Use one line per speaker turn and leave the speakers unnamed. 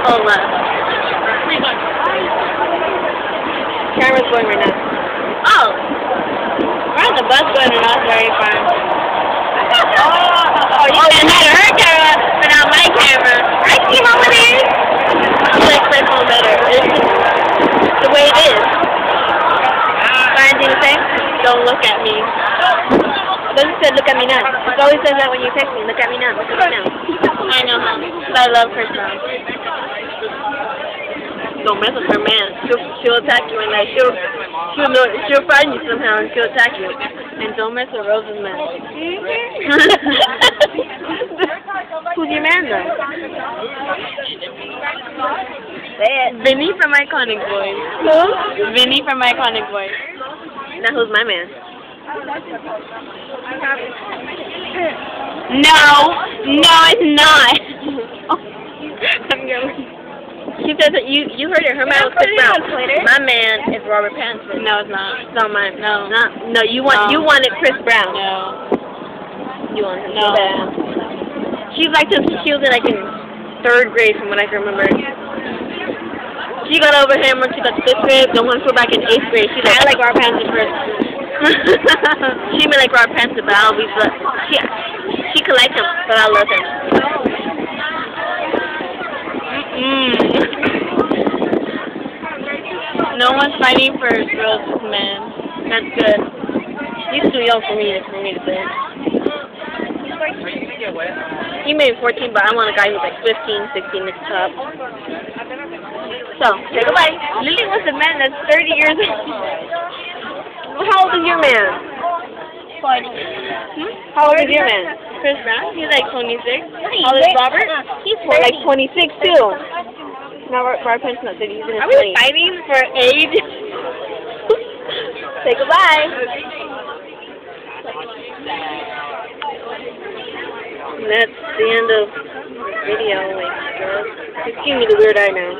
Hold on. Camera's going right now. Oh! We're on the bus going to Northbury Farm. You can have her camera, but not my camera. I see over there. I like my phone better. It's just the way it is. Find anything to say? Don't look at me. It doesn't say look at me now. It always says that when you text me. Look at me now. Look at me now. I know, huh? But I love Chris Brown. Don't mess with her man. She'll attack you in that. She'll find you somehow and she'll attack you. And don't mess with Rose's man. Who's your man though? Say it. Vinny from Iconic Boys. Who? Vinny from Iconic Boys. Now who's my man? No, it's not. I'm going. She says that you heard it. Her man was Chris Brown. My man is Robert Pattinson. No, it's not. It's not mine. No. No, you wanted Chris Brown. No. You want him so bad. She was in 3rd grade from what I can remember. She got over him when she got to 5th grade, then when she was back in 8th grade. She's like, I like Robert Pattinson first. She may like Robert Pattinson, but I'll be she can like him, but I love him. No one's fighting for Rose's man. That's good. He's too young for me to say. He may be 14, but I want a guy who's like 15, 16 at the top. So, say goodbye. Lily wants a man that's 30 years old. How old is your man?
40.
How old is your man? Chris Brown? He's like 26. How old is Robert?
He's
like 26 too. Now Robert Pattinson not 30. He's in his 20s. Are we fighting for age? Say goodbye. And that's the end of the video. Like, it's giving me the weird eye now.